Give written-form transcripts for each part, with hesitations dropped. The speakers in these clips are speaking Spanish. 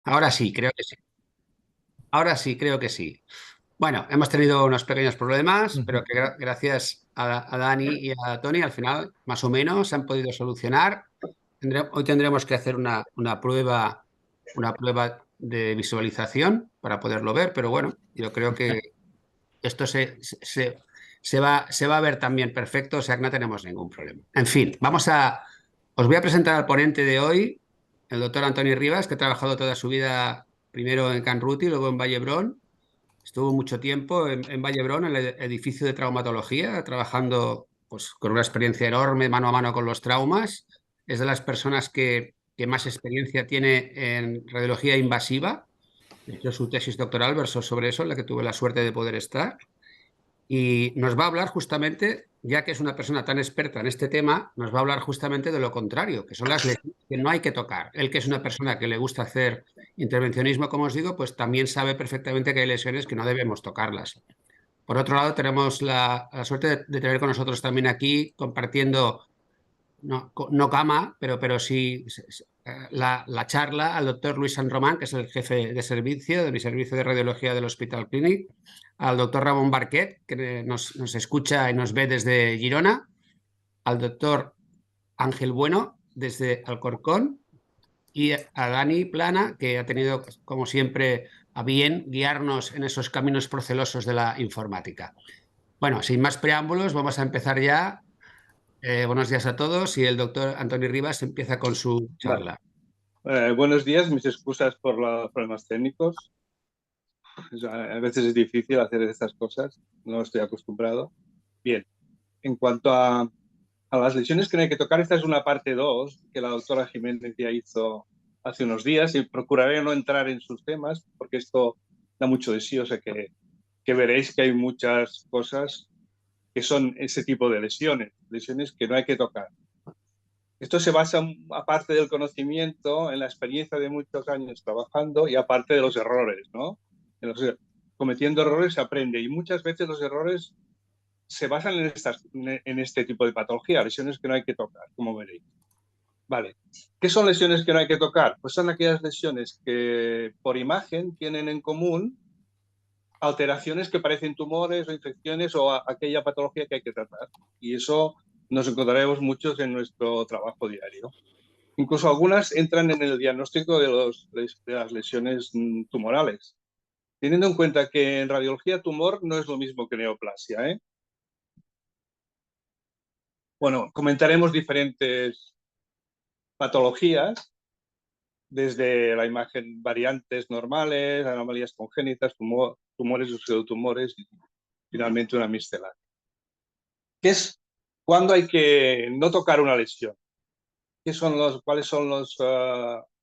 Ahora sí, creo que sí. Ahora sí, creo que sí. Bueno, hemos tenido unos pequeños problemas, pero Ujú. que gracias a Dani y a Tony al final, más o menos, se han podido solucionar. Hoy tendremos que hacer una prueba de visualización para poderlo ver, pero bueno, yo creo que esto se va a ver también perfecto, o sea que no tenemos ningún problema. En fin, os voy a presentar al ponente de hoy, el doctor Antonio Rivas, que ha trabajado toda su vida primero en Canruti, luego en Vallebrón. Estuvo mucho tiempo en Vallebrón, en el edificio de traumatología, trabajando pues, con una experiencia enorme, mano a mano con los traumas. Es de las personas que más experiencia tiene en radiología invasiva. De hecho, su tesis doctoral versó sobre eso, en la que tuve la suerte de poder estar. Y nos va a hablar justamente, ya que es una persona tan experta en este tema, nos va a hablar justamente de lo contrario, que son las lesiones que no hay que tocar. Él, que es una persona que le gusta hacer intervencionismo, como os digo, pues también sabe perfectamente que hay lesiones que no debemos tocarlas. Por otro lado, tenemos la suerte de tener con nosotros también aquí, compartiendo no cama, pero sí la charla al doctor Luis San Román, que es el jefe de servicio, de mi servicio de radiología del Hospital Clínic, al doctor Ramón Barquet, que nos escucha y nos ve desde Girona, al doctor Ángel Bueno, desde Alcorcón, y a Dani Plana, que ha tenido, como siempre, a bien guiarnos en esos caminos procelosos de la informática. Bueno, sin más preámbulos, vamos a empezar ya. Buenos días a todos y el doctor Antonio Rivas empieza con su Vale. charla. Buenos días, mis excusas por los problemas técnicos. A veces es difícil hacer estas cosas, no estoy acostumbrado. Bien, en cuanto a las lesiones que no hay que tocar, esta es una parte 2 que la doctora Jiménez ya hizo hace unos días y procuraré no entrar en sus temas porque esto da mucho de sí, o sea que veréis que hay muchas cosas que son ese tipo de lesiones, lesiones que no hay que tocar. Esto se basa, aparte del conocimiento, en la experiencia de muchos años trabajando y aparte de los errores, ¿no? En los- cometiendo errores se aprende y muchas veces los errores se basan en este tipo de patología, lesiones que no hay que tocar, como veréis. Vale. ¿Qué son lesiones que no hay que tocar? Pues son aquellas lesiones que por imagen tienen en común alteraciones que parecen tumores o infecciones o aquella patología que hay que tratar. Y eso nos encontraremos muchos en nuestro trabajo diario. Incluso algunas entran en el diagnóstico de las lesiones tumorales, teniendo en cuenta que en radiología tumor no es lo mismo que neoplasia, ¿eh? Bueno, comentaremos diferentes patologías, desde la imagen variantes normales, anomalías congénitas, tumores o pseudotumores y finalmente una miscelánea. ¿Qué es cuándo hay que no tocar una lesión? ¿Cuáles son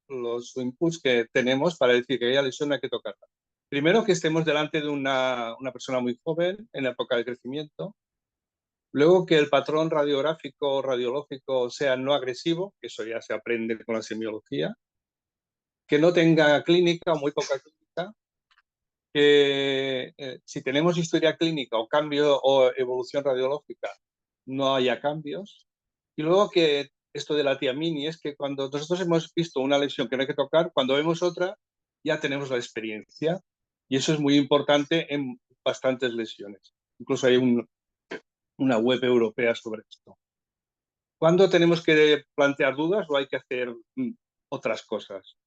los inputs que tenemos para decir que aquella lesión no hay que tocarla? Primero, que estemos delante de una persona muy joven, en la época de crecimiento. Luego, que el patrón radiográfico o radiológico sea no agresivo, que eso ya se aprende con la semiología. Que no tenga clínica o muy poca clínica. Que si tenemos historia clínica o cambio o evolución radiológica, no haya cambios. Y luego que esto de la tiamini es que cuando nosotros hemos visto una lesión que no hay que tocar, cuando vemos otra, ya tenemos la experiencia. Y eso es muy importante en bastantes lesiones. Incluso hay una web europea sobre esto. ¿Cuándo tenemos que plantear dudas o hay que hacer otras cosas?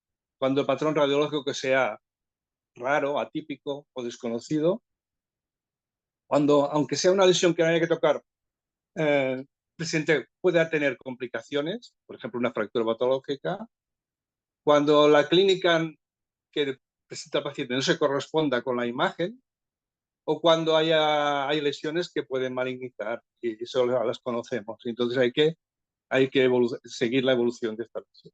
Cuando el patrón radiológico que sea raro, atípico o desconocido, cuando, aunque sea una lesión que no haya que tocar, el paciente pueda tener complicaciones, por ejemplo, una fractura patológica, cuando la clínica que presenta el paciente no se corresponda con la imagen, o cuando hay lesiones que pueden malignizar, y eso las conocemos. Entonces hay que seguir la evolución de esta lesión.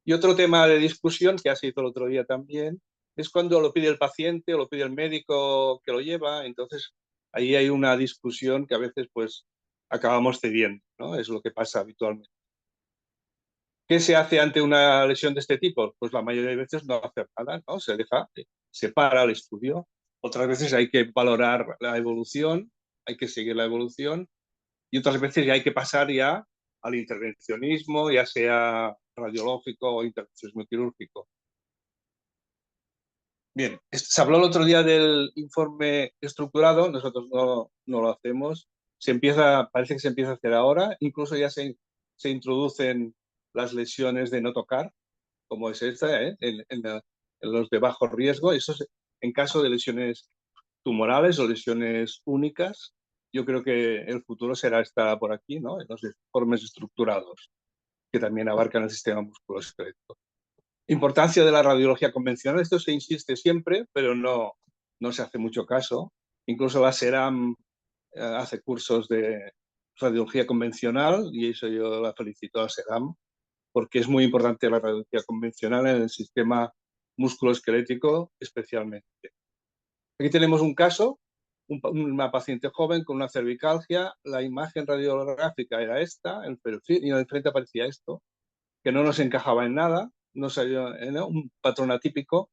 Y otro tema de discusión que ha sido el otro día también es cuando lo pide el paciente o lo pide el médico que lo lleva. Entonces ahí hay una discusión que a veces pues acabamos cediendo, ¿no? Es lo que pasa habitualmente. ¿Qué se hace ante una lesión de este tipo? Pues la mayoría de veces no hacer nada, ¿no? Se para el estudio. Otras veces hay que valorar la evolución, hay que seguir la evolución, y otras veces ya hay que pasar ya al intervencionismo, ya sea radiológico o intervencionismo quirúrgico. Bien, se habló el otro día del informe estructurado, nosotros no lo hacemos. Parece que se empieza a hacer ahora, incluso ya se introducen las lesiones de no tocar, como es esta, en los de bajo riesgo. Eso es en caso de lesiones tumorales o lesiones únicas. Yo creo que el futuro estará por aquí, ¿no? En los informes estructurados, que también abarcan el sistema musculoesquelético. Importancia de la radiología convencional. Esto se insiste siempre, pero no se hace mucho caso. Incluso la SERAM hace cursos de radiología convencional y eso yo la felicito a la SERAM, porque es muy importante la radiología convencional en el sistema musculoesquelético especialmente. Aquí tenemos un caso, una paciente joven con una cervicalgia. La imagen radiográfica era esta, el perfil, y de frente aparecía esto, que no nos encajaba en nada, no salió, era un patrón atípico.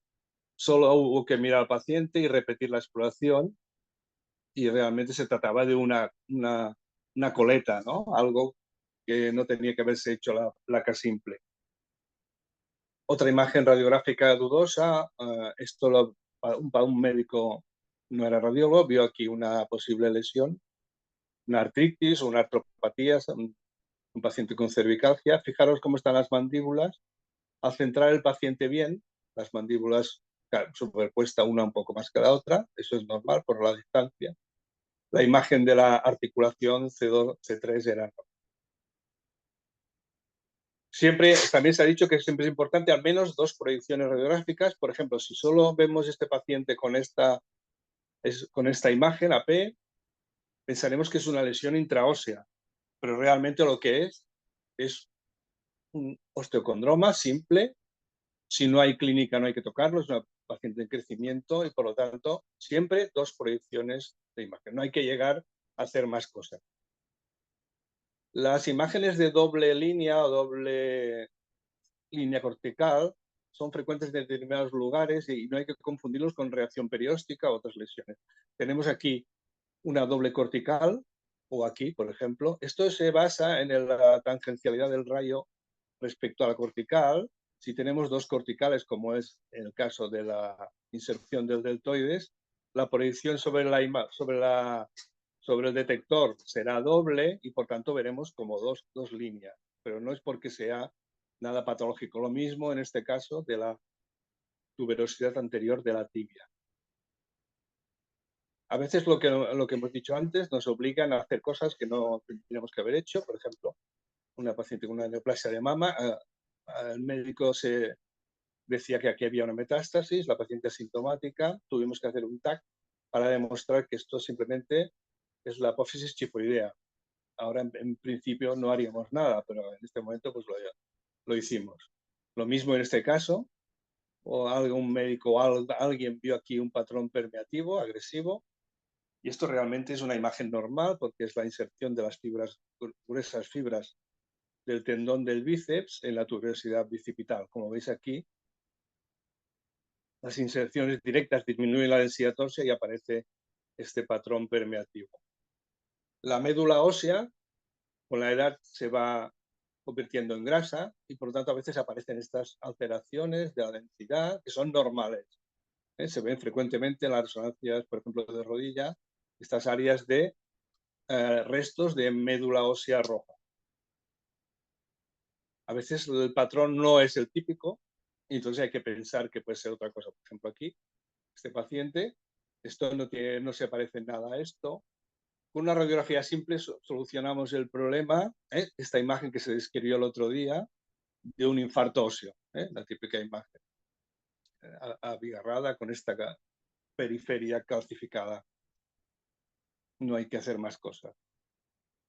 Solo hubo que mirar al paciente y repetir la exploración, y realmente se trataba de una coleta, ¿no? Algo que no tenía que haberse hecho la placa simple. Otra imagen radiográfica dudosa, esto para un médico no era radiólogo, vio aquí una posible lesión, una artritis o una artropatía, un paciente con cervicalgia. Fijaros cómo están las mandíbulas. Al centrar el paciente bien, las mandíbulas superpuestas una un poco más que la otra, eso es normal por la distancia. La imagen de la articulación C2, C3 era normal. Siempre, también se ha dicho que siempre es importante al menos 2 proyecciones radiográficas. Por ejemplo, si solo vemos este paciente con esta imagen AP, pensaremos que es una lesión intraósea, pero realmente lo que es un osteocondroma simple. Si no hay clínica no hay que tocarlo, es una paciente en crecimiento y por lo tanto siempre 2 proyecciones de imagen. No hay que llegar a hacer más cosas. Las imágenes de doble línea o doble línea cortical son frecuentes en determinados lugares y no hay que confundirlos con reacción perióstica o otras lesiones. Tenemos aquí una doble cortical, o aquí, por ejemplo. Esto se basa en la tangencialidad del rayo respecto a la cortical. Si tenemos 2 corticales, como es el caso de la inserción del deltoides, la proyección sobre el detector será doble y por tanto veremos como dos líneas, pero no es porque sea nada patológico. Lo mismo en este caso de la tuberosidad anterior de la tibia. A veces lo que hemos dicho antes nos obligan a hacer cosas que no tendríamos que haber hecho. Por ejemplo, una paciente con una neoplasia de mama, el médico se decía que aquí había una metástasis, la paciente asintomática, tuvimos que hacer un TAC para demostrar que esto simplemente es la apófisis chifoidea. Ahora, en principio, no haríamos nada, pero en este momento pues lo hicimos. Lo mismo en este caso, o algún médico o alguien vio aquí un patrón permeativo, agresivo, y esto realmente es una imagen normal porque es la inserción de las gruesas fibras del tendón del bíceps en la tuberosidad bicipital. Como veis aquí, las inserciones directas disminuyen la densidad ósea y aparece este patrón permeativo. La médula ósea, con la edad, se va convirtiendo en grasa y por lo tanto a veces aparecen estas alteraciones de la densidad que son normales. Se ven frecuentemente en las resonancias, por ejemplo, de rodilla, estas áreas de restos de médula ósea roja. A veces el patrón no es el típico y entonces hay que pensar que puede ser otra cosa. Por ejemplo, aquí, este paciente, esto no se parece en nada a esto. Con una radiografía simple solucionamos el problema. Esta imagen que se describió el otro día de un infarto óseo, la típica imagen abigarrada con esta periferia calcificada. No hay que hacer más cosas.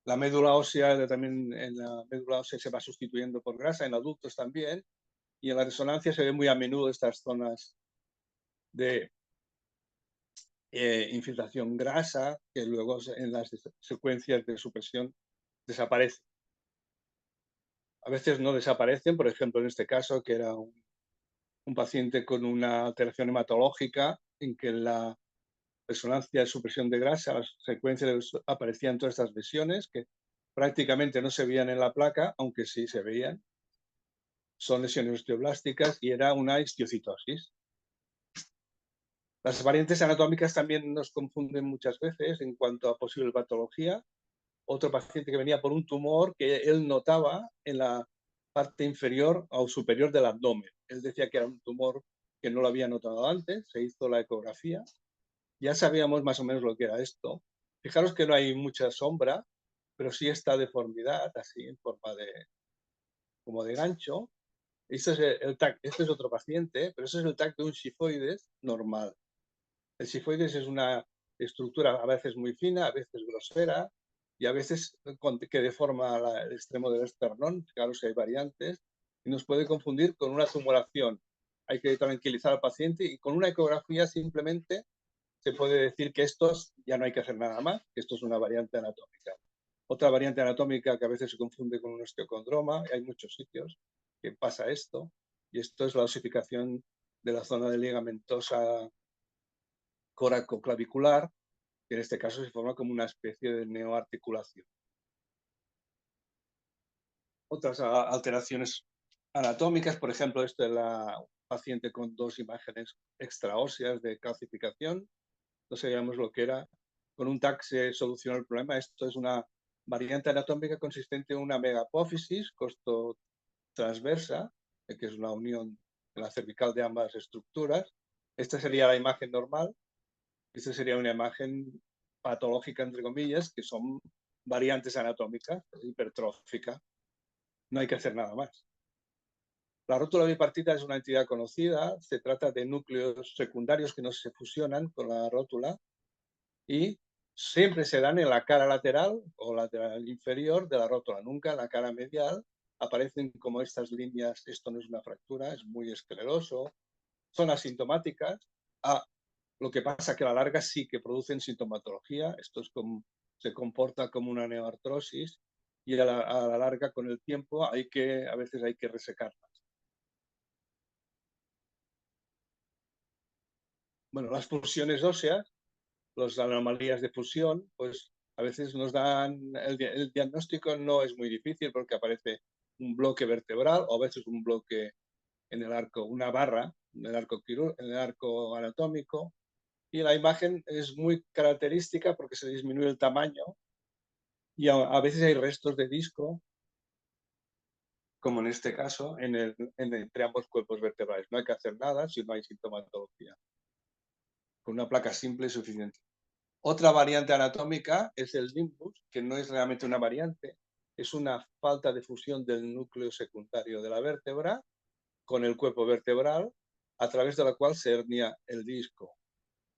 La médula ósea, también en la médula ósea se va sustituyendo por grasa, en adultos también, y en la resonancia se ve muy a menudo estas zonas de infiltración grasa que luego en las secuencias de supresión desaparecen. A veces no desaparecen, por ejemplo, en este caso, que era un paciente con una alteración hematológica en que en la resonancia de supresión de grasa, las secuencias aparecían todas estas lesiones que prácticamente no se veían en la placa, aunque sí se veían. Son lesiones osteoblásticas y era una histiocitosis. Las variantes anatómicas también nos confunden muchas veces en cuanto a posible patología. Otro paciente que venía por un tumor que él notaba en la parte inferior o superior del abdomen. Él decía que era un tumor que no lo había notado antes, se hizo la ecografía, ya sabíamos más o menos lo que era esto. Fijaros que no hay mucha sombra, pero sí esta deformidad, así en forma de, como de gancho. Este es el TAC, este es otro paciente, pero ese es el TAC de un sifoides normal. El sifoides es una estructura a veces muy fina, a veces grosera y a veces que deforma el extremo del esternón. Claro, si hay variantes, y nos puede confundir con una tumoración. Hay que tranquilizar al paciente y con una ecografía simplemente se puede decir que estos ya no hay que hacer nada más, que esto es una variante anatómica. Otra variante anatómica que a veces se confunde con un osteocondroma, hay muchos sitios que pasa esto, y esto es la osificación de la zona de ligamentosa coracoclavicular, que en este caso se forma como una especie de neoarticulación. Otras alteraciones anatómicas, por ejemplo, esto es la paciente con 2 imágenes extraóseas de calcificación. No sabíamos lo que era. Con un TAC se solucionó el problema. Esto es una variante anatómica consistente en una megapófisis costotransversa, que es una unión en la cervical de ambas estructuras. Esta sería la imagen normal. Esta sería una imagen patológica, entre comillas, que son variantes anatómicas, hipertrófica. No hay que hacer nada más. La rótula bipartita es una entidad conocida. Se trata de núcleos secundarios que no se fusionan con la rótula y siempre se dan en la cara lateral o lateral inferior de la rótula, nunca en la cara medial. Aparecen como estas líneas. Esto no es una fractura, es muy escleroso. Son asintomáticas. Lo que pasa es que a la larga sí que producen sintomatología. Esto es como, se comporta como una neoartrosis y a la larga, con el tiempo, a veces hay que resecarlas. Bueno, las fusiones óseas, las anomalías de fusión, pues a veces nos dan, el diagnóstico no es muy difícil porque aparece un bloque vertebral o a veces un bloque en el arco, una barra en el arco anatómico, y la imagen es muy característica porque se disminuye el tamaño y a veces hay restos de disco, como en este caso, entre ambos cuerpos vertebrales. No hay que hacer nada si no hay sintomatología. Con una placa simple es suficiente. Otra variante anatómica es el nimbus, que no es realmente una variante, es una falta de fusión del núcleo secundario de la vértebra con el cuerpo vertebral, a través de la cual se hernia el disco.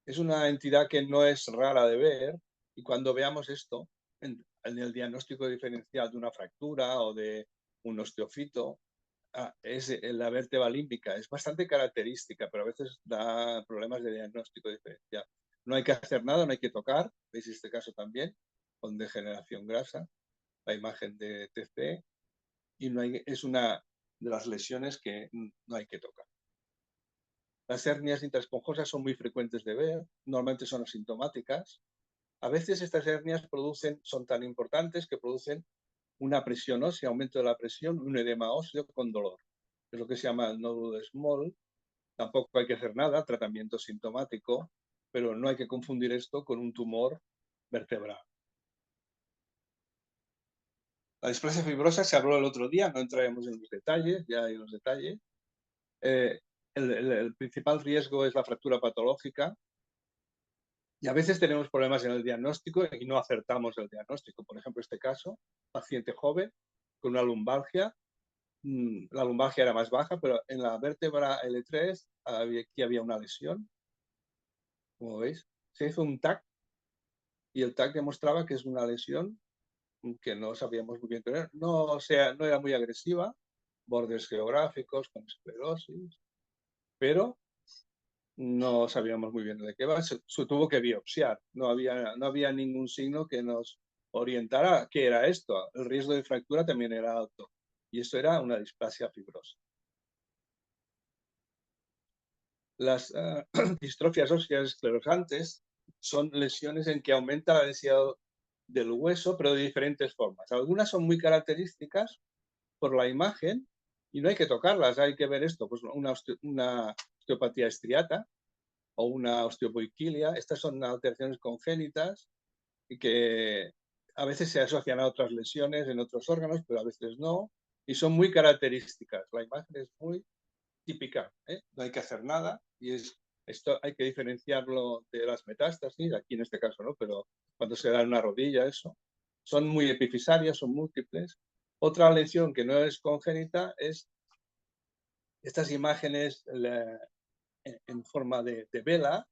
Es una entidad que no es rara de ver, y cuando veamos esto, en el diagnóstico diferencial de una fractura o de un osteofito, es la vértebra límbica. Es bastante característica, pero a veces da problemas de diagnóstico diferencial. No hay que hacer nada, no hay que tocar. ¿Veis este caso también? Con degeneración grasa, la imagen de TC, y es una de las lesiones que no hay que tocar. Las hernias intraesponjosas son muy frecuentes de ver, normalmente son asintomáticas. A veces estas hernias son tan importantes que producen una presión ósea, aumento de la presión, un edema óseo con dolor. Es lo que se llama el nódulo de Small. Tampoco hay que hacer nada, tratamiento sintomático, pero no hay que confundir esto con un tumor vertebral. La displasia fibrosa se habló el otro día, no entraremos en los detalles, ya hay los detalles. El principal riesgo es la fractura patológica, y a veces tenemos problemas en el diagnóstico y no acertamos el diagnóstico. Por ejemplo, este caso, paciente joven con una lumbalgia. La lumbalgia era más baja, pero en la vértebra L3 aquí había una lesión, como veis. Se hizo un TAC y el TAC demostraba que es una lesión que no sabíamos muy bien qué era. No era muy agresiva, bordes geográficos con esclerosis, pero no sabíamos muy bien de qué va. Se tuvo que biopsiar. No había ningún signo que nos orientara a qué era esto. El riesgo de fractura también era alto. Y esto era una displasia fibrosa. Las distrofias óseas esclerosantes son lesiones en que aumenta la densidad del hueso, pero de diferentes formas. Algunas son muy características por la imagen y no hay que tocarlas, hay que ver esto, pues una osteopatía estriata, o una osteopoiquilia. Estas son alteraciones congénitas y que a veces se asocian a otras lesiones en otros órganos, pero a veces no, y son muy características. La imagen es muy típica, ¿eh? No hay que hacer nada y esto hay que diferenciarlo de las metástasis, aquí en este caso no, pero cuando se da en una rodilla, eso. Son muy epifisarias, son múltiples. Otra lesión que no es congénita es estas imágenes en forma de vela,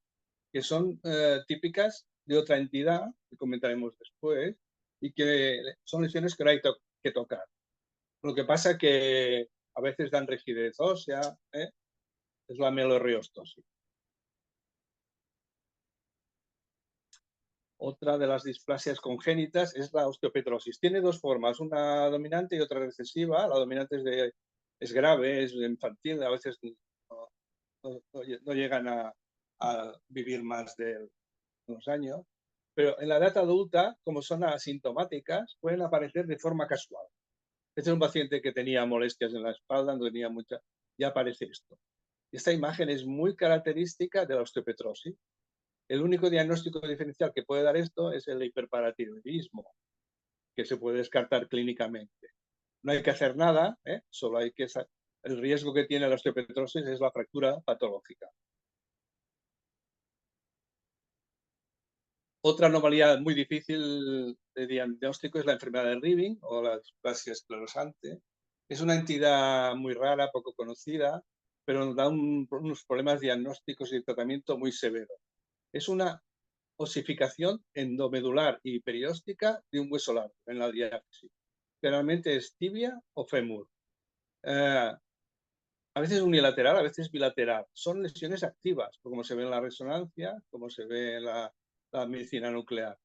que son típicas de otra entidad, que comentaremos después, y que son lesiones que no hay que tocar. Lo que pasa que a veces dan rigidez ósea, ¿eh? Es la melorreostosis. Otra de las displasias congénitas es la osteopetrosis. Tiene dos formas, una dominante y otra recesiva. La dominante es grave, es infantil, a veces no llegan a vivir más de unos años. Pero en la edad adulta, como son asintomáticas, pueden aparecer de forma casual. Este es un paciente que tenía molestias en la espalda, no tenía mucha, ya aparece esto. Esta imagen es muy característica de la osteopetrosis. El único diagnóstico diferencial que puede dar esto es el hiperparatiroidismo, que se puede descartar clínicamente. No hay que hacer nada, solo hay que... El riesgo que tiene la osteopetrosis es la fractura patológica. Otra anomalía muy difícil de diagnóstico es la enfermedad de Ribing o la displasia esclerosante. Es una entidad muy rara, poco conocida, pero nos da unos problemas diagnósticos y de tratamiento muy severos. Es una osificación endomedular y perióstica de un hueso largo en la diáfisis. Generalmente es tibia o fémur. A veces unilateral, a veces bilateral. Son lesiones activas, como se ve en la resonancia, como se ve en la medicina nuclear.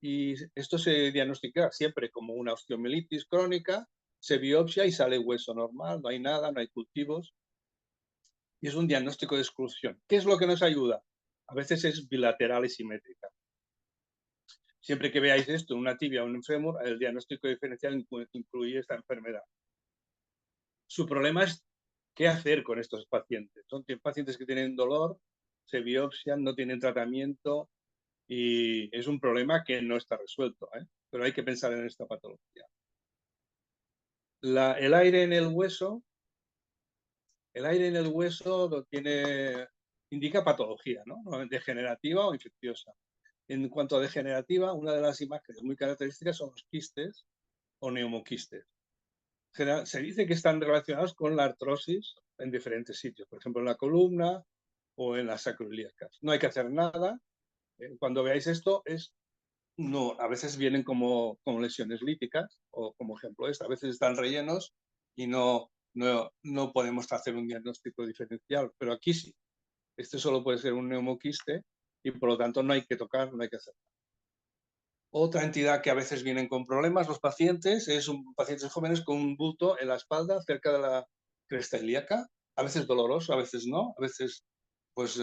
Y esto se diagnostica siempre como una osteomielitis crónica, se biopsia y sale hueso normal, no hay nada, no hay cultivos. Y es un diagnóstico de exclusión. ¿Qué es lo que nos ayuda? A veces es bilateral y simétrica. Siempre que veáis esto, una tibia o un fémur, el diagnóstico diferencial incluye esta enfermedad. Su problema es qué hacer con estos pacientes. Son pacientes que tienen dolor, se biopsian, no tienen tratamiento y es un problema que no está resuelto, pero hay que pensar en esta patología. El aire en el hueso indica patología, ¿no? Degenerativa o infecciosa. En cuanto a degenerativa, una de las imágenes muy características son los quistes o neumoquistes. Se dice que están relacionados con la artrosis en diferentes sitios, por ejemplo en la columna o en las sacroiliacas. No hay que hacer nada. Cuando veáis esto, a veces vienen como lesiones líticas, o como ejemplo esta, a veces están rellenos y no podemos hacer un diagnóstico diferencial, pero aquí sí. Este solo puede ser un neumoquiste y por lo tanto no hay que tocar, no hay que hacer nada. Otra entidad que a veces vienen con problemas los pacientes es pacientes jóvenes con un bulto en la espalda cerca de la cresta ilíaca, a veces doloroso, a veces no, a veces pues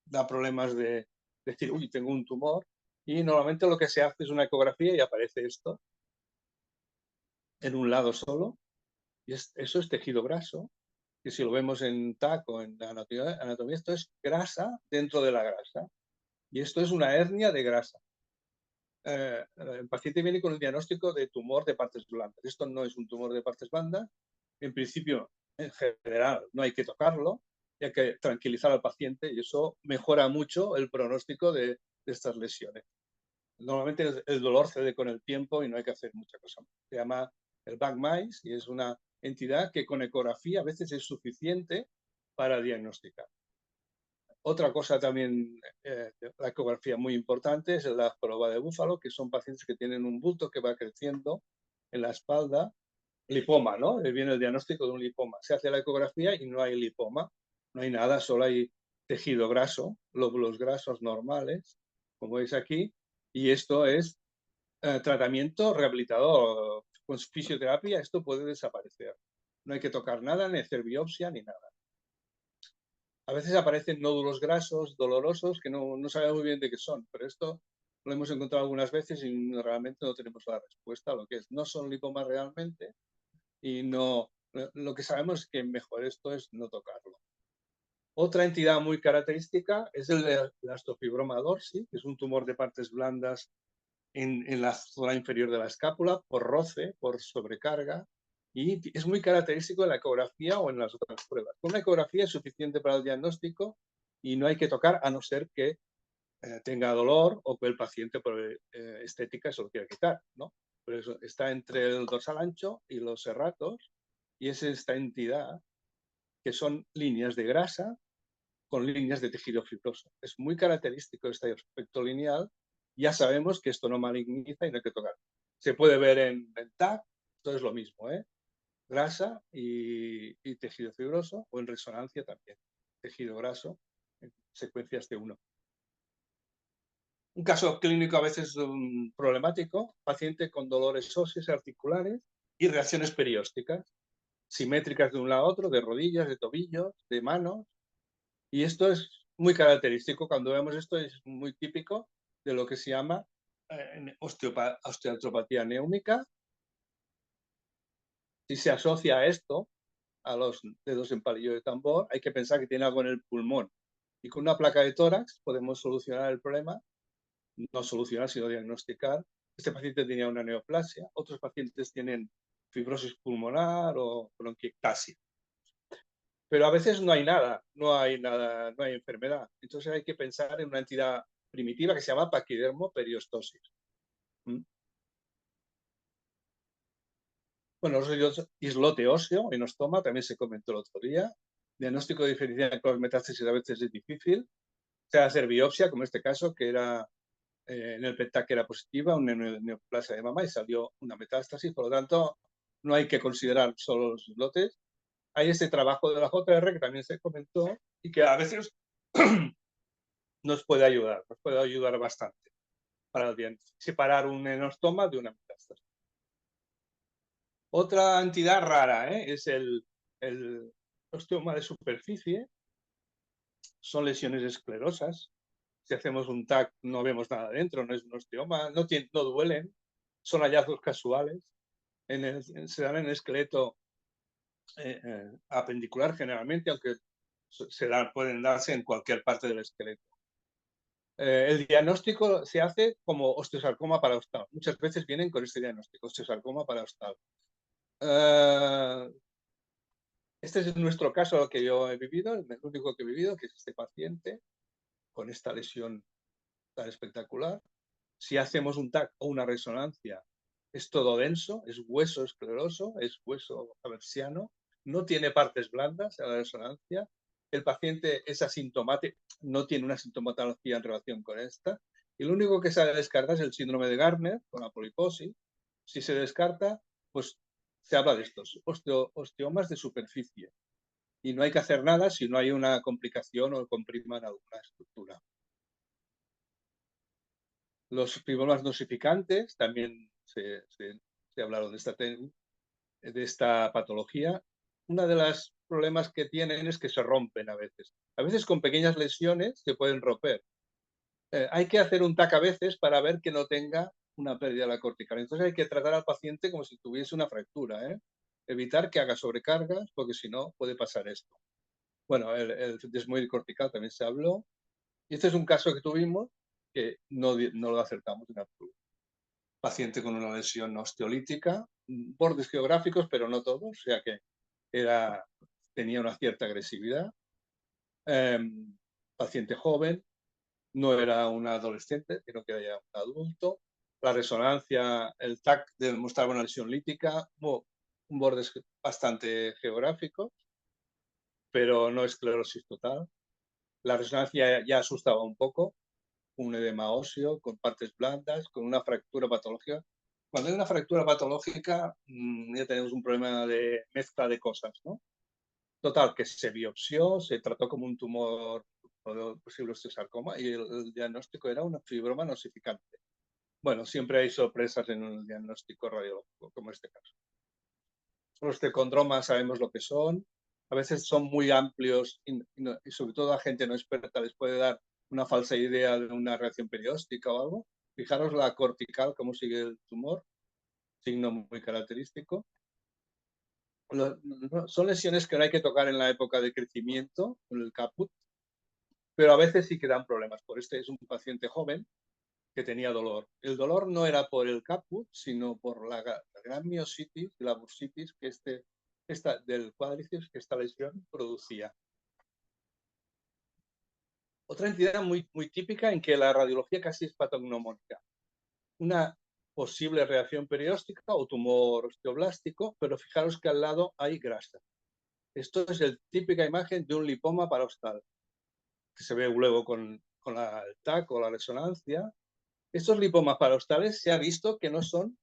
da problemas de decir, uy, tengo un tumor, y normalmente lo que se hace es una ecografía y aparece esto en un lado solo, y eso es tejido graso, que si lo vemos en TAC o en anatomía, esto es grasa dentro de la grasa, y esto es una hernia de grasa. El paciente viene con el diagnóstico de tumor de partes blandas. Esto no es un tumor de partes blandas. En principio, en general, no hay que tocarlo, y hay que tranquilizar al paciente y eso mejora mucho el pronóstico de estas lesiones. Normalmente el dolor cede con el tiempo y no hay que hacer mucha cosa más. Se llama el BAC-MAIS y es una entidad que con ecografía a veces es suficiente para diagnosticar. Otra cosa también, la ecografía muy importante, es la joroba de búfalo, que son pacientes que tienen un bulto que va creciendo en la espalda. Lipoma, ¿no? Viene el diagnóstico de un lipoma. Se hace la ecografía y no hay lipoma, no hay nada, solo hay tejido graso, glóbulos grasos normales, como veis aquí, y esto es tratamiento rehabilitador. Con fisioterapia esto puede desaparecer. No hay que tocar nada, ni hacer biopsia, ni nada. A veces aparecen nódulos grasos, dolorosos, que no sabemos muy bien de qué son, pero esto lo hemos encontrado algunas veces y realmente no tenemos la respuesta a lo que es. No son lipomas realmente y lo que sabemos es que mejor esto es no tocarlo. Otra entidad muy característica es el osteofibroma dorsi, que es un tumor de partes blandas en la zona inferior de la escápula por roce, por sobrecarga, y es muy característico en la ecografía o en las otras pruebas. Una ecografía es suficiente para el diagnóstico y no hay que tocar a no ser que tenga dolor o que el paciente por estética se lo quiera quitar, ¿no? Por eso está entre el dorsal ancho y los serratos, y es esta entidad que son líneas de grasa con líneas de tejido fibroso. Es muy característico este aspecto lineal. Ya sabemos que esto no maligniza y no hay que tocar. Se puede ver en TAC, todo es lo mismo, ¿eh? Grasa y tejido fibroso, o en resonancia también, tejido graso, en secuencias de 1. Un caso clínico a veces problemático, paciente con dolores óseos articulares y reacciones periósticas, simétricas de un lado a otro, de rodillas, de tobillos, de manos, y esto es muy característico. Cuando vemos esto es muy típico de lo que se llama osteoartropatía neúmica. Si se asocia a esto, a los dedos en palillo de tambor, hay que pensar que tiene algo en el pulmón. Y con una placa de tórax podemos solucionar el problema, no solucionar, sino diagnosticar. Este paciente tenía una neoplasia, otros pacientes tienen fibrosis pulmonar o bronquiectasia. Pero a veces no hay nada, no hay enfermedad. Entonces hay que pensar en una entidad primitiva que se llama paquidermo-periostosis. Bueno, los islote óseo en ostoma también se comentó el otro día. Diagnóstico diferencial con metástasis a veces es difícil. Se va a hacer biopsia, como en este caso, que era en el PET que era positiva, una neoplasia de mama y salió una metástasis. Por lo tanto, no hay que considerar solo los islotes. Hay este trabajo de la JR que también se comentó y que a veces nos puede ayudar bastante para separar un enostoma de una metástasis. Otra entidad rara es el osteoma de superficie. Son lesiones esclerosas. Si hacemos un TAC no vemos nada dentro, no es un osteoma, no duelen, son hallazgos casuales. Se dan en el esqueleto apendicular generalmente, aunque pueden darse en cualquier parte del esqueleto. El diagnóstico se hace como osteosarcoma parahostal. Muchas veces vienen con este diagnóstico, osteosarcoma parahostal. Este es nuestro caso que yo he vivido, el único que he vivido, que es este paciente con esta lesión tan espectacular. Si hacemos un TAC o una resonancia, es todo denso, es hueso escleroso, es hueso aversiano, no tiene partes blandas en la resonancia. El paciente es asintomático, no tiene una sintomatología en relación con esta. Y lo único que se descarta es el síndrome de Gardner con la poliposis. Si se descarta, pues se habla de estos osteomas de superficie. Y no hay que hacer nada si no hay una complicación o compriman alguna estructura. Los fibromas nosificantes también se hablaron de esta patología. Uno de los problemas que tienen es que se rompen a veces. A veces con pequeñas lesiones se pueden romper. Hay que hacer un TAC a veces para ver que no tenga una pérdida de la cortical. Entonces hay que tratar al paciente como si tuviese una fractura. Evitar que haga sobrecargas, porque si no puede pasar esto. Bueno, el desmoide cortical también se habló. Y este es un caso que tuvimos que no lo acertamos en absoluto. Paciente con una lesión osteolítica, bordes geográficos, pero no todos, o sea que tenía una cierta agresividad. Paciente joven, no era un adolescente, sino que era ya un adulto. La resonancia, el TAC demostraba una lesión lítica, un bordes bastante geográficos, pero no esclerosis total. La resonancia ya asustaba un poco, un edema óseo con partes blandas, con una fractura patológica. Cuando hay una fractura patológica, ya tenemos un problema de mezcla de cosas, ¿no? Total, que se biopsió, se trató como un tumor posible osteosarcoma y el diagnóstico era una fibroma nosificante. Bueno, siempre hay sorpresas en un diagnóstico radiológico, como este caso. Los osteocondromas sabemos lo que son, a veces son muy amplios y sobre todo a gente no experta les puede dar una falsa idea de una reacción perióstica o algo. Fijaros la cortical, cómo sigue el tumor, signo muy característico. Son lesiones que no hay que tocar en la época de crecimiento, con el caput, pero a veces sí que dan problemas. Por este es un paciente joven que tenía dolor. El dolor no era por el caput, sino por la gran miositis y la bursitis que del cuádriceps que esta lesión producía. Otra entidad muy, muy típica en que la radiología casi es patognomónica. Una posible reacción perióstica o tumor osteoblástico, pero fijaros que al lado hay grasa. Esto es la típica imagen de un lipoma parostal, que se ve luego con el TAC o la resonancia. Estos lipomas parostales se ha visto que no son,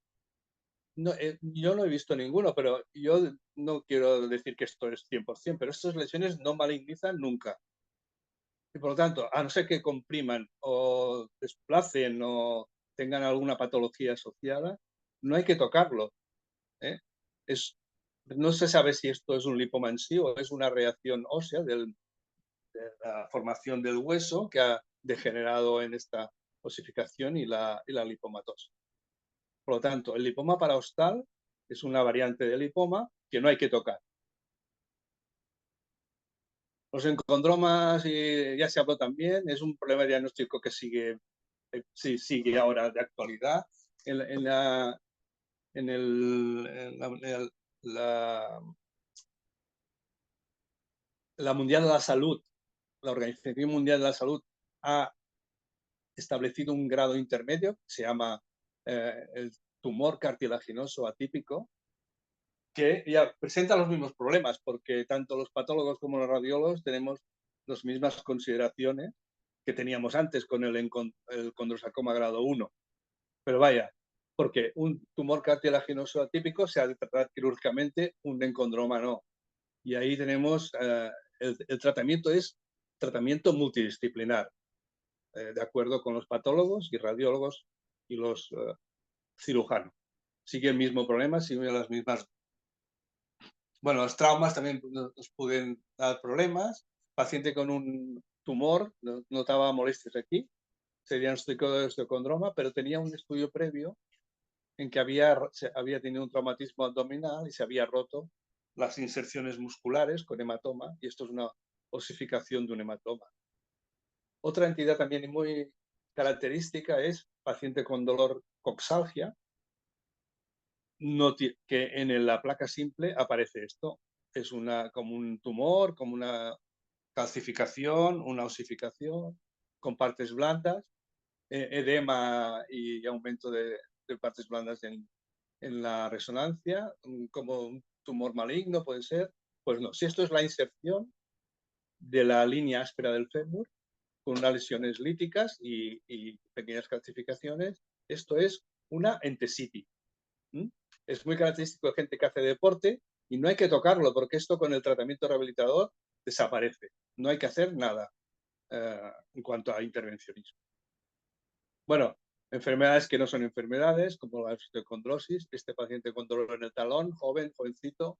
yo no he visto ninguno, pero yo no quiero decir que esto es 100%, pero estas lesiones no malignizan nunca. Y por lo tanto, a no ser que compriman o desplacen o tengan alguna patología asociada, no hay que tocarlo. ¿eh? No se sabe si esto es un lipoma en sí o es una reacción ósea de la formación del hueso que ha degenerado en esta osificación y la lipomatosis. Por lo tanto, el lipoma parahostal es una variante del lipoma que no hay que tocar. Los encondromas, ya se habló también, es un problema diagnóstico que sigue ahora de actualidad. En la Mundial de la Salud, la Organización Mundial de la Salud ha establecido un grado intermedio que se llama el tumor cartilaginoso atípico, que ya presenta los mismos problemas, porque tanto los patólogos como los radiólogos tenemos las mismas consideraciones que teníamos antes con el condrosarcoma grado 1. Pero vaya, porque un tumor cartilaginoso atípico se ha de tratar quirúrgicamente, un encondroma no. Y ahí tenemos, el tratamiento es tratamiento multidisciplinar, de acuerdo con los patólogos y radiólogos y los cirujanos. Sigue el mismo problema, sigue las mismas. Bueno, los traumas también nos pueden dar problemas. Paciente con un tumor notaba molestias aquí, se diagnosticó de osteocondroma, pero tenía un estudio previo en que había tenido un traumatismo abdominal y se había roto las inserciones musculares con hematoma, y esto es una osificación de un hematoma. Otra entidad también muy característica es paciente con dolor coxalgia, que en la placa simple aparece esto. Es como un tumor, como una calcificación, una osificación, con partes blandas, edema y aumento de partes blandas en la resonancia, como un tumor maligno puede ser. Pues no, si esto es la inserción de la línea áspera del fémur, con unas lesiones líticas y pequeñas calcificaciones, esto es una entesitis. Es muy característico de gente que hace deporte y no hay que tocarlo porque esto con el tratamiento rehabilitador desaparece. No hay que hacer nada en cuanto a intervencionismo. Bueno, enfermedades que no son enfermedades, como la osteocondrosis, este paciente con dolor en el talón, jovencito,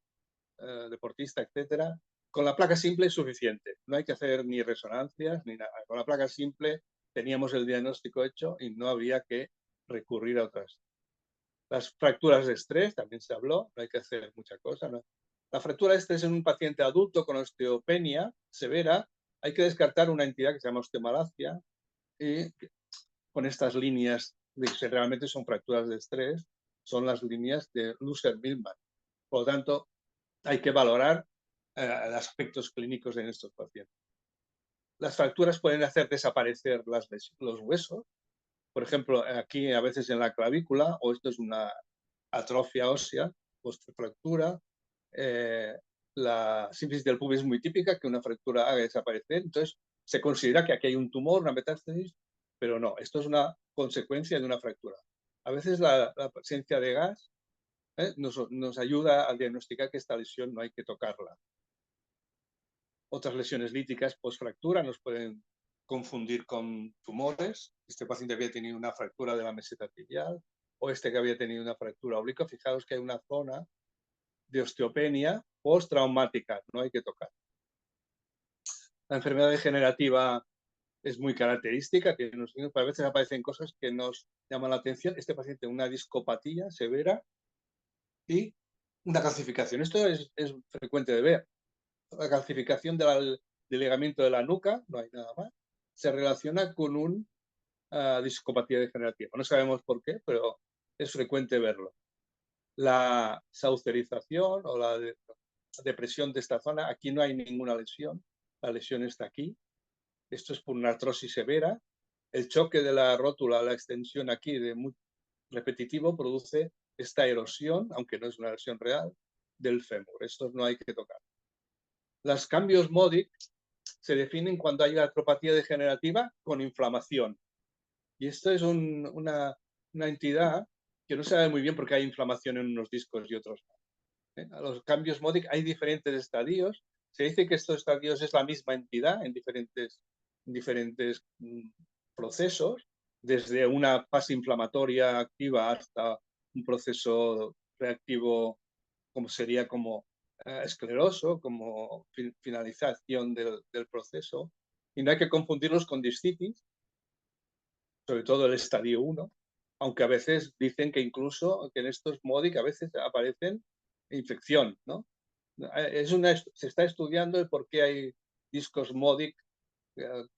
deportista, etcétera. Con la placa simple es suficiente. No hay que hacer ni resonancias ni nada. Con la placa simple teníamos el diagnóstico hecho y no había que recurrir a otras. Las fracturas de estrés, también se habló, no hay que hacer mucha cosa, ¿no? La fractura de estrés en un paciente adulto con osteopenia severa, hay que descartar una entidad que se llama osteomalacia, y con estas líneas de que realmente son fracturas de estrés, son las líneas de Lusser-Milman. Por lo tanto, hay que valorar aspectos clínicos en estos pacientes. Las fracturas pueden hacer desaparecer los huesos. Por ejemplo, aquí a veces en la clavícula, o esto es una atrofia ósea, post-fractura. La sínfisis del pubis es muy típica, que una fractura haga desaparecer. Entonces, se considera que aquí hay un tumor, una metástasis, pero no, esto es una consecuencia de una fractura. A veces la presencia de gas nos ayuda a diagnosticar que esta lesión no hay que tocarla. Otras lesiones líticas post-fractura nos pueden confundir con tumores. Este paciente había tenido una fractura de la meseta tibial, o este que había tenido una fractura oblicua. Fijaos que hay una zona de osteopenia postraumática, no hay que tocar. La enfermedad degenerativa es muy característica, a veces aparecen cosas que nos llaman la atención. Este paciente una discopatía severa y una calcificación. Esto es frecuente de ver. La calcificación del ligamento de la nuca, no hay nada más, se relaciona con una discopatía degenerativa. No sabemos por qué, pero es frecuente verlo. La saucerización o la depresión de esta zona, aquí no hay ninguna lesión, la lesión está aquí. Esto es por una artrosis severa. El choque de la rótula, la extensión aquí de muy repetitivo, produce esta erosión, aunque no es una lesión real, del fémur. Esto no hay que tocar. Los cambios Modic se definen cuando hay artropatía degenerativa con inflamación. Y esto es una entidad que no se sabe muy bien por qué hay inflamación en unos discos y otros no. A los cambios Modic hay diferentes estadios. Se dice que estos estadios es la misma entidad en diferentes procesos, desde una fase inflamatoria activa hasta un proceso reactivo como sería como escleroso, como finalización del proceso. Y no hay que confundirlos con discitis, sobre todo el estadio 1, aunque a veces dicen que incluso que en estos Modic a veces aparecen infección, ¿no? Se está estudiando el por qué hay discos Modic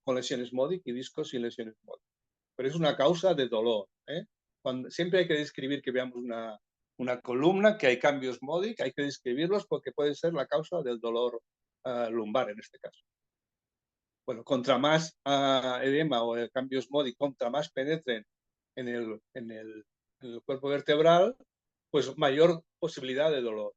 con lesiones Modic y discos sin lesiones Modic. Pero es una causa de dolor. Siempre hay que describir que veamos una columna, que hay cambios Modic, hay que describirlos porque puede ser la causa del dolor lumbar en este caso. Bueno, contra más edema o cambios Modic, contra más penetren en el cuerpo vertebral, pues mayor posibilidad de dolor.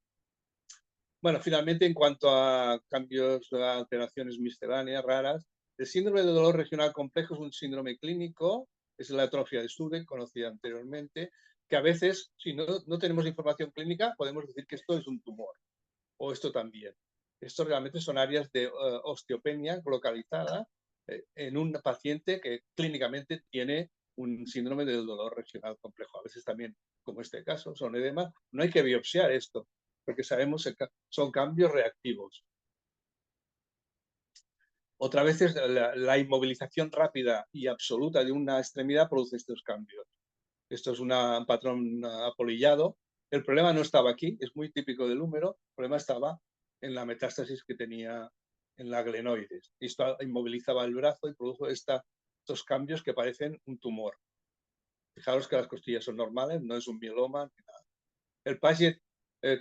Bueno, finalmente, en cuanto a cambios, alteraciones misceláneas raras, el síndrome de dolor regional complejo es un síndrome clínico, es la atrofia de Sudeck, conocida anteriormente, que a veces, si no tenemos información clínica, podemos decir que esto es un tumor, o esto también. Esto realmente son áreas de osteopenia localizada en un paciente que clínicamente tiene un síndrome del dolor regional complejo. A veces también, como este caso, son edemas. No hay que biopsiar esto, porque sabemos que son cambios reactivos. Otra vez la inmovilización rápida y absoluta de una extremidad produce estos cambios. Esto es un patrón apolillado. El problema no estaba aquí, es muy típico del húmero, el problema estaba en la metástasis que tenía en la glenoides. Esto inmovilizaba el brazo y produjo estos cambios que parecen un tumor. Fijaros que las costillas son normales, no es un mieloma ni nada. El Paget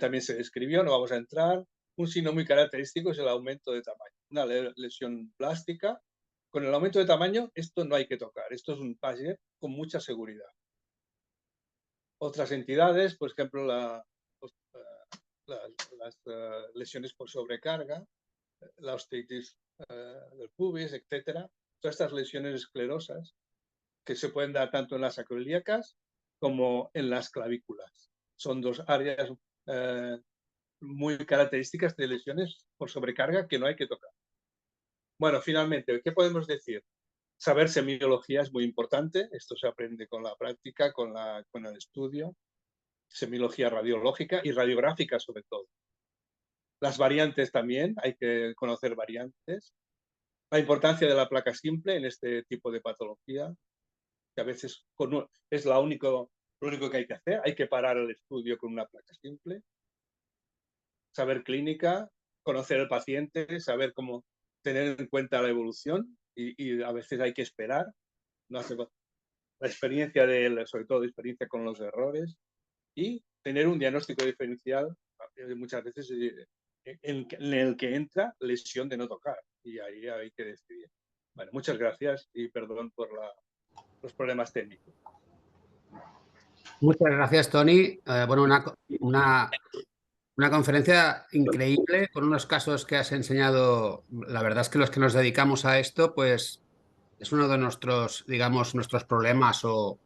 también se describió, no vamos a entrar. Un signo muy característico es el aumento de tamaño. Una lesión plástica. Con el aumento de tamaño, esto no hay que tocar. Esto es un Paget con mucha seguridad. Otras entidades, por ejemplo, las lesiones por sobrecarga, la osteitis del pubis, etcétera. Todas estas lesiones esclerosas que se pueden dar tanto en las acroiliacas como en las clavículas. Son dos áreas muy características de lesiones por sobrecarga que no hay que tocar. Bueno, finalmente, ¿qué podemos decir? Saber semiología es muy importante. Esto se aprende con la práctica, con el estudio. Semiología radiológica y radiográfica sobre todo. Las variantes también, hay que conocer variantes. La importancia de la placa simple en este tipo de patología, que a veces es lo único que hay que hacer. Hay que parar el estudio con una placa simple. Saber clínica, conocer al paciente, saber cómo tener en cuenta la evolución y a veces hay que esperar. No hace la experiencia sobre todo experiencia con los errores y tener un diagnóstico diferencial muchas veces en el que entra lesión de no tocar y ahí hay que decidir. Bueno, muchas gracias y perdón por los problemas técnicos. Muchas gracias, Tony. Bueno, una conferencia increíble con unos casos que has enseñado. La verdad es que los que nos dedicamos a esto, pues es uno de nuestros, digamos, nuestros problemas o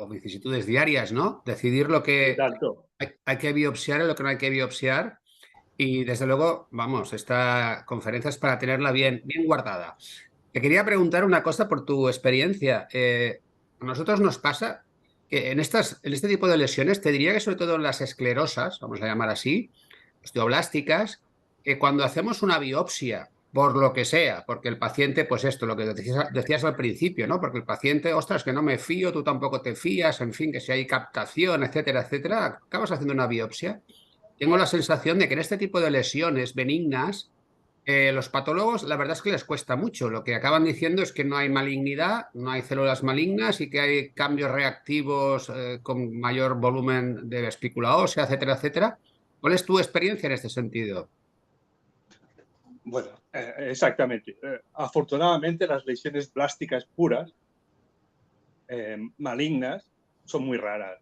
vicisitudes diarias, ¿no? Decidir lo que Exacto. hay que biopsiar y lo que no hay que biopsiar. Y desde luego, vamos, esta conferencia es para tenerla bien, bien guardada. Te quería preguntar una cosa por tu experiencia. A nosotros nos pasa que en este tipo de lesiones, te diría que sobre todo en las esclerosas, vamos a llamar así, osteoblásticas, que cuando hacemos una biopsia, por lo que sea, porque el paciente, pues esto, lo que decías al principio, ¿no? Porque el paciente, ostras, que no me fío, tú tampoco te fías, en fin, que si hay captación, etcétera, etcétera, acabas haciendo una biopsia. tengo la sensación de que en este tipo de lesiones benignas, los patólogos, la verdad es que les cuesta mucho. Lo que acaban diciendo es que no hay malignidad, no hay células malignas y que hay cambios reactivos con mayor volumen de espícula ósea, etcétera, etcétera. ¿Cuál es tu experiencia en este sentido? Bueno, exactamente. Afortunadamente, las lesiones plásticas puras, malignas, son muy raras.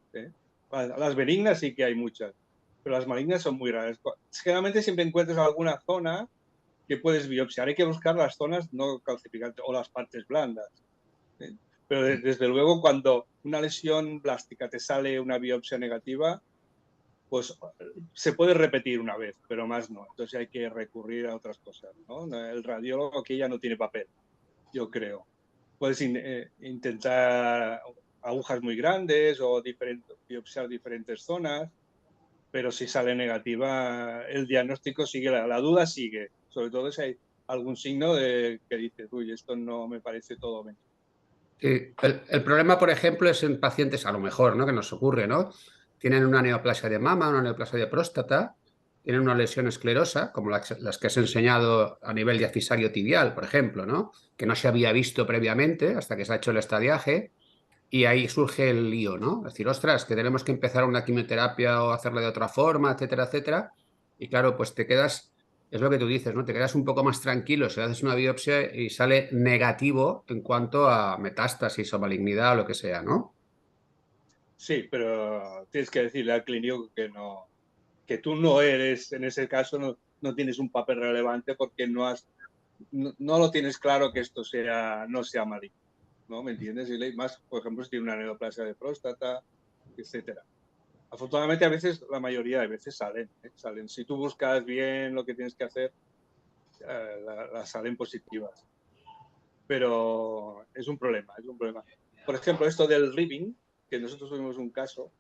Las benignas sí que hay muchas, pero las malignas son muy raras. Generalmente siempre encuentras alguna zona que puedes biopsiar. Hay que buscar las zonas no calcificantes o las partes blandas. ¿Eh? Pero desde luego, cuando una lesión plástica te sale una biopsia negativa, pues se puede repetir una vez, pero más no. Entonces hay que recurrir a otras cosas, ¿no? El radiólogo aquí ya no tiene papel, yo creo. Puedes intentar agujas muy grandes o biopsiar diferentes zonas, pero si sale negativa, el diagnóstico sigue, la duda sigue, sobre todo si hay algún signo que dice, uy, esto no me parece todo bien. Sí, el problema, por ejemplo, es en pacientes, a lo mejor, ¿no? Que nos ocurre, ¿no? Tienen una neoplasia de mama, una neoplasia de próstata, tienen una lesión esclerosa, como las que has enseñado a nivel diafisario tibial, por ejemplo, ¿no? Que no se había visto previamente hasta que se ha hecho el estadiaje, y ahí surge el lío, ¿no? Es decir, ostras, que tenemos que empezar una quimioterapia o hacerla de otra forma, etcétera, etcétera. Y claro, pues te quedas, es lo que tú dices, ¿no? Te quedas un poco más tranquilo si haces una biopsia y sale negativo en cuanto a metástasis o malignidad o lo que sea, ¿no? Sí, pero tienes que decirle al clínico que no, que tú no eres, en ese caso, no tienes un papel relevante porque no lo tienes claro que esto no sea maligno, ¿no? ¿Me entiendes? Y más, por ejemplo, si tiene una neoplasia de próstata, etcétera. Afortunadamente, a veces, la mayoría de veces salen. Si tú buscas bien lo que tienes que hacer, las salen positivas. Pero es un problema, es un problema. Por ejemplo, esto del ribbing, que nosotros tuvimos un caso,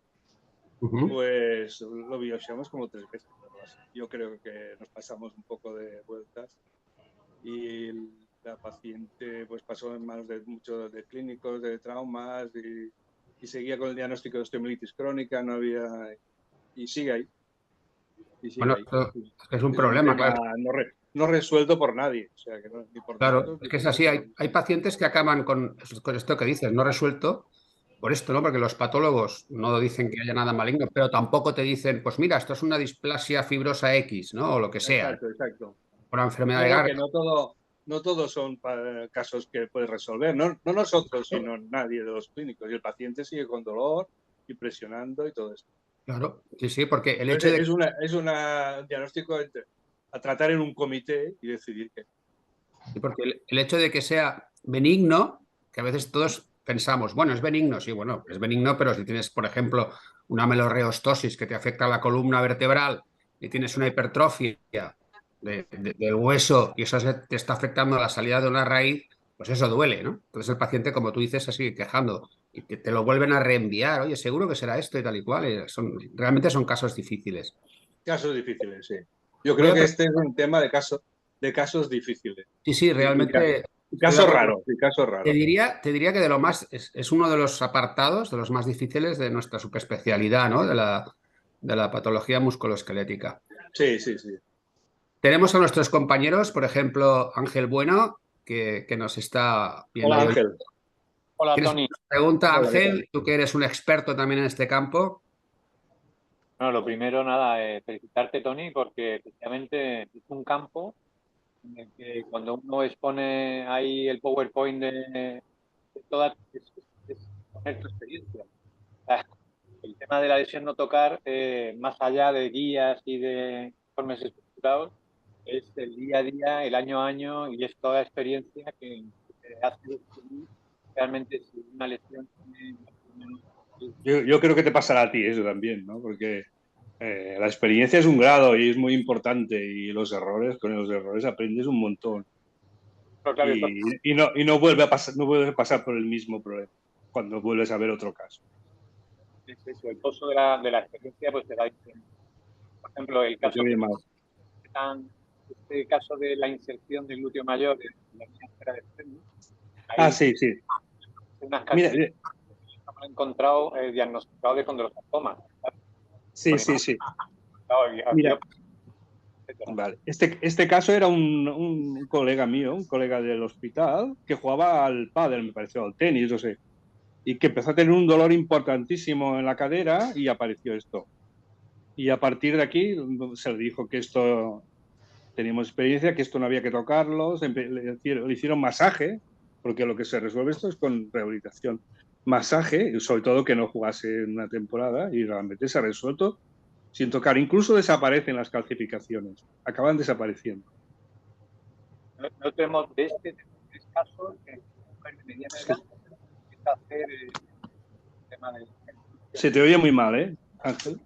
Ujú. pues lo biopsiamos como 3 veces. Yo creo que nos pasamos un poco de vueltas y la paciente pues pasó en manos de muchos de clínicos, de traumas y seguía con el diagnóstico de osteomielitis crónica, no había... Y sigue ahí, y sigue Bueno, ahí. esto es un Es un problema, tema claro. no resuelto por nadie, o sea, que ni por Claro, nosotros es ni que por es así. ellos. Hay pacientes que acaban con esto que dices, no resuelto, por esto, ¿no? Porque los patólogos no dicen que haya nada maligno, pero tampoco te dicen, pues mira, esto es una displasia fibrosa X, ¿no? O lo que sea, Exacto, exacto. una enfermedad de No, Garg. que no todos son casos que puedes resolver, no nosotros, sino nadie de los clínicos. Y el paciente sigue con dolor y presionando y todo esto. Claro, sí, sí, porque el hecho Entonces de, es un diagnóstico a tratar en un comité y decidir qué. porque el hecho de que sea benigno, que a veces todos pensamos, bueno, es benigno, sí, bueno, es benigno, pero si tienes, por ejemplo, una melorreostosis que te afecta a la columna vertebral y tienes una hipertrofia del hueso y eso te está afectando a la salida de una raíz, pues eso duele, ¿no? Entonces el paciente, como tú dices, se sigue quejando y te lo vuelven a reenviar, oye, seguro que será esto y tal y cual. Realmente son casos difíciles. Casos difíciles, sí. Yo Voy creo a que este es un tema de casos difíciles. Sí, sí, realmente Y estoy de casos acuerdo. raros, y casos raros. Te diría que de lo más, es uno de los apartados, de los más difíciles de nuestra subespecialidad, ¿no? De la patología musculoesquelética. Sí, sí, sí. Tenemos a nuestros compañeros, por ejemplo, Ángel Bueno, que nos está viendo Hola ahí. Ángel. Hola ¿Tienes una Tony. pregunta, Hola, ¿qué tal? Ángel? Tú que eres un experto también en este campo. Bueno, lo primero, nada, felicitarte Tony, porque efectivamente es un campo en el que cuando uno expone ahí el PowerPoint de toda, es poner tu experiencia. O sea, el tema de la lesión no tocar, más allá de guías y de informes estructurados, es el día a día, el año a año y es toda experiencia que te hace descubrir realmente si una lesión tiene más o menos. Yo creo que te pasará a ti eso también, ¿no? Porque la experiencia es un grado y es muy importante y con los errores aprendes un montón Pero claro, esto y no vuelve a pasar, no vuelve a pasar por el mismo problema cuando vuelves a ver otro caso. es eso, el pozo de la experiencia pues te da diferencia. Por ejemplo, Pues oye, más. este caso de la inserción del glúteo mayor en la línea esfera de freno, Ah, hay sí, sí. unas Mira, características que hemos encontrado diagnosticado de condrosarcoma. sí, sí, sí. Mira, vale. Este caso era un colega mío, un colega del hospital, que jugaba al pádel, me pareció, al tenis, no sé, y que empezó a tener un dolor importantísimo en la cadera y apareció esto. Y a partir de aquí se le dijo que esto, teníamos experiencia, que esto no había que tocarlo, le hicieron masaje, porque lo que se resuelve esto es con rehabilitación. Masaje, y sobre todo que no jugase en una temporada, y realmente se ha resuelto sin tocar. Incluso desaparecen las calcificaciones, acaban desapareciendo. No tenemos de este caso que mujer de mediana edad empieza a hacer el tema del... Se te oye muy mal, ¿eh, Ángel?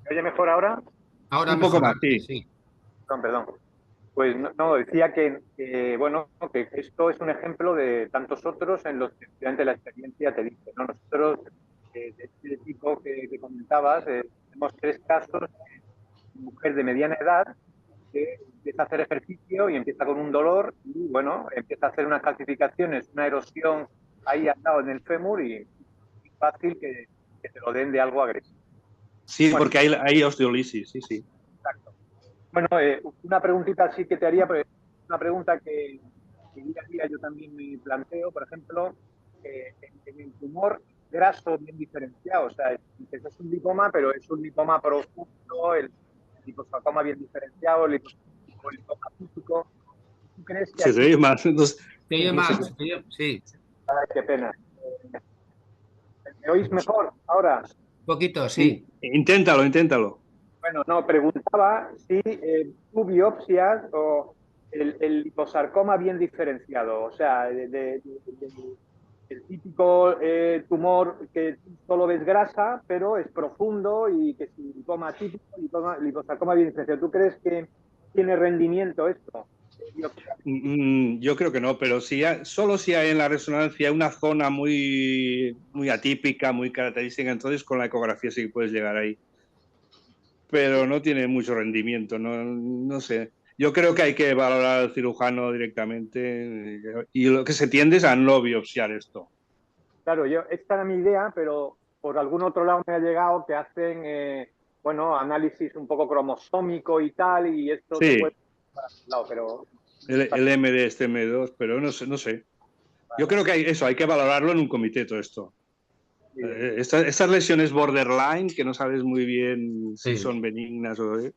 ¿Me oye mejor ahora? Ahora Un poco mejor, más, sí. sí. Perdón. Pues no, decía que, bueno, que esto es un ejemplo de tantos otros en los que estudiantes la experiencia te dice, ¿no? Nosotros, de este tipo que comentabas, tenemos 3 casos de mujer de mediana edad que empieza a hacer ejercicio y empieza con un dolor y, bueno, empieza a hacer unas calcificaciones, una erosión ahí al lado en el fémur y es fácil que te lo den de algo agresivo. Sí, Bueno, porque hay osteolisis, sí, sí. exacto. Bueno, una preguntita sí que te haría, pero una pregunta que día a día yo también me planteo, por ejemplo, en el tumor graso bien diferenciado, o sea, es un lipoma, pero es un lipoma profundo, el liposarcoma bien diferenciado, el lipoma físico. ¿Tú crees que Se te aquí... oye más. Entonces, ¿Te oye no sé más? Sí, Ay, qué pena. ¿Me oís mejor ahora? un poquito, qué. sí. Inténtalo, inténtalo. Bueno, no, preguntaba si tu biopsias o el liposarcoma bien diferenciado, o sea, el típico tumor que solo ves grasa, pero es profundo y que si lipoma típico, liposarcoma bien diferenciado. ¿Tú crees que tiene rendimiento esto? Yo creo que no, pero solo si hay en la resonancia una zona muy, muy atípica, muy característica, entonces con la ecografía sí que puedes llegar ahí. Pero no tiene mucho rendimiento, no sé. Yo creo que hay que valorar al cirujano directamente y lo que se tiende es a no biopsiar esto. Claro, esta era mi idea, pero por algún otro lado me ha llegado que hacen, bueno, análisis un poco cromosómico y tal, y esto te puede... Sí, No, pero... el MD, este M2, pero no sé, no sé. Yo creo que hay que valorarlo en un comité todo esto. Estas lesiones borderline, que no sabes muy bien si Sí. son benignas o... hay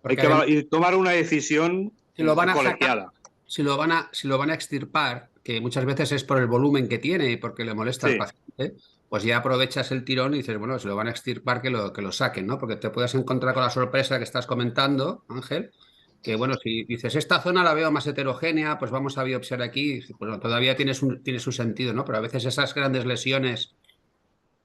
Porque que tomar una decisión si lo van a sacar, colegiada. si lo van a extirpar, que muchas veces es por el volumen que tiene y porque le molesta al Sí, paciente, pues ya aprovechas el tirón y dices, bueno, si lo van a extirpar, que lo saquen, ¿no? Porque te puedes encontrar con la sorpresa que estás comentando, Ángel, que bueno, si dices, esta zona la veo más heterogénea, pues vamos a biopsiar aquí, bueno, todavía tiene su sentido, ¿no? Pero a veces esas grandes lesiones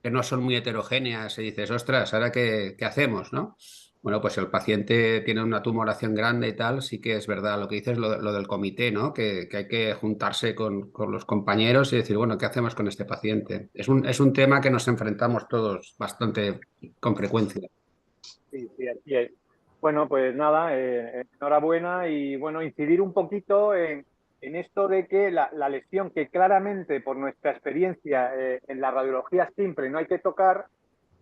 que no son muy heterogéneas y dices, ostras, ¿ahora qué hacemos, no? Bueno, pues el paciente tiene una tumoración grande y tal, sí que es verdad lo que dices, lo del comité, ¿no? Que hay que juntarse con los compañeros y decir, bueno, ¿qué hacemos con este paciente? Es un tema que nos enfrentamos todos bastante con frecuencia. Sí, sí, así es. Bueno, pues nada, enhorabuena y bueno, incidir un poquito en esto de que la lesión que claramente por nuestra experiencia en la radiología simple no hay que tocar,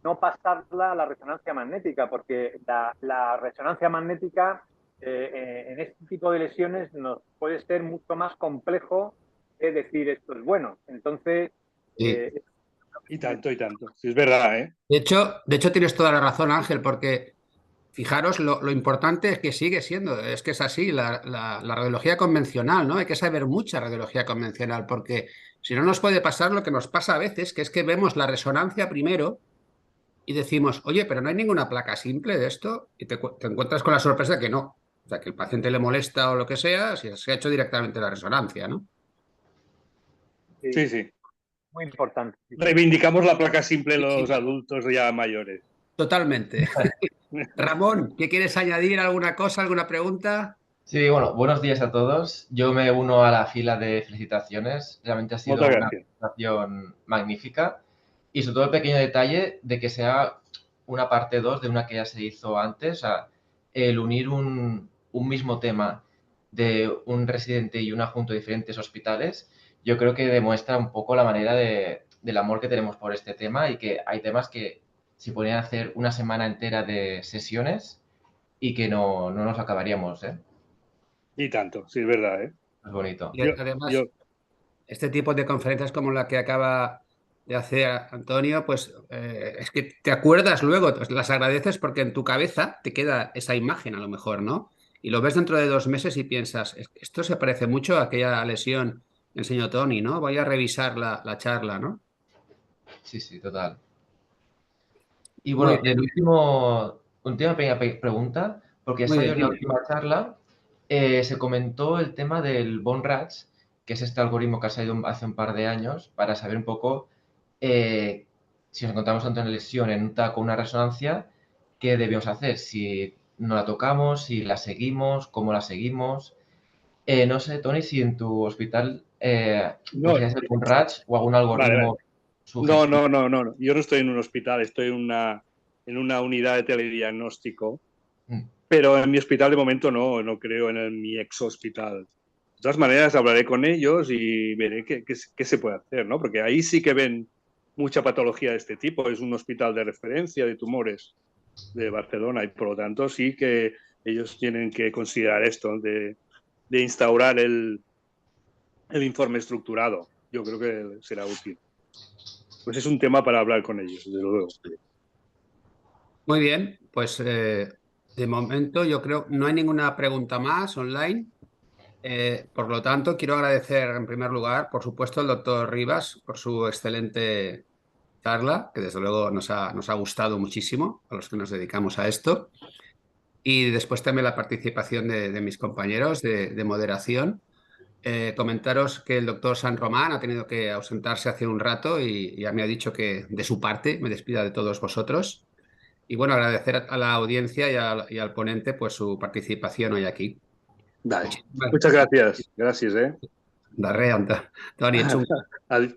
no pasarla a la resonancia magnética, porque la resonancia magnética en este tipo de lesiones nos puede ser mucho más complejo que decir esto es bueno. Entonces, Sí. y tanto, y tanto. Sí, es verdad, ¿eh? De hecho, tienes toda la razón, Ángel, porque fijaros, lo importante es que sigue siendo, es que es así, la radiología convencional, ¿no? Hay que saber mucha radiología convencional, porque si no nos puede pasar lo que nos pasa a veces, que es que vemos la resonancia primero y decimos, oye, pero no hay ninguna placa simple de esto, y te encuentras con la sorpresa de que no. O sea, que el paciente le molesta o lo que sea, si se ha hecho directamente la resonancia, ¿no? sí, Sí, sí. muy importante. Sí, sí. Reivindicamos la placa simple Sí, los sí, adultos ya mayores. totalmente. Ramón, ¿qué quieres añadir? ¿Alguna cosa, alguna pregunta? Sí, bueno, buenos días a todos. Yo me uno a la fila de felicitaciones. Realmente ha sido Muchas una gracias. presentación magnífica. Y sobre todo el pequeño detalle de que sea una parte 2 de una que ya se hizo antes. O sea, el unir un mismo tema de un residente y una junto de diferentes hospitales, yo creo que demuestra un poco la manera del amor que tenemos por este tema y que hay temas que se podrían hacer una semana entera de sesiones y que no nos acabaríamos, ¿eh? Y tanto, sí, es verdad, ¿eh? Es bonito. Y Yo, además, yo, este tipo de conferencias como la que acaba de hacer Antonio, pues es que te acuerdas luego, pues, las agradeces porque en tu cabeza te queda esa imagen a lo mejor, ¿no? Y lo ves dentro de 2 meses y piensas, Esto se parece mucho a aquella lesión que enseñó Tony, ¿no? Voy a revisar la charla, ¿no? Sí, sí, total. Y Muy bueno, bien, última pequeña pregunta, porque muy esta bien, en la dime. última charla se comentó el tema del Bone Rats, que es este algoritmo que ha salido hace un par de años para saber un poco eh, si nos encontramos ante una lesión en un TAC o una resonancia, qué debemos hacer, si no la tocamos, si la seguimos, cómo la seguimos. No sé, Tony, si en tu hospital no, utilizáis el Bone Rats o algún vale, vale. algoritmo No, sugestivo. no, no, no, no. Yo no estoy en un hospital, estoy en una unidad de telediagnóstico, Mm, pero en mi hospital de momento no creo en mi ex hospital. De todas maneras, hablaré con ellos y veré qué se puede hacer, ¿no? Porque ahí sí que ven mucha patología de este tipo. Es un hospital de referencia de tumores de Barcelona y por lo tanto sí que ellos tienen que considerar esto de instaurar el informe estructurado. Yo creo que será útil. Pues es un tema para hablar con ellos, desde luego. Muy bien, pues de momento yo creo no hay ninguna pregunta más online. Por lo tanto, quiero agradecer en primer lugar, por supuesto, al doctor Rivas por su excelente charla, que desde luego nos ha gustado muchísimo a los que nos dedicamos a esto. Y después también la participación de mis compañeros de moderación. Comentaros que el doctor San Román ha tenido que ausentarse hace un rato y ya me ha dicho que de su parte me despida de todos vosotros. Y bueno, agradecer a la audiencia y al ponente pues su participación hoy aquí. Dale. Muchísimas Muchas gracias. Gracias, ¿eh? Toni, Chung. Ad-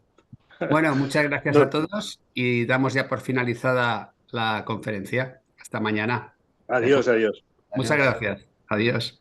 Bueno, muchas gracias a no, todos y damos ya por finalizada la conferencia. Hasta mañana. adiós, adiós. Muchas Adiós. gracias. Adiós.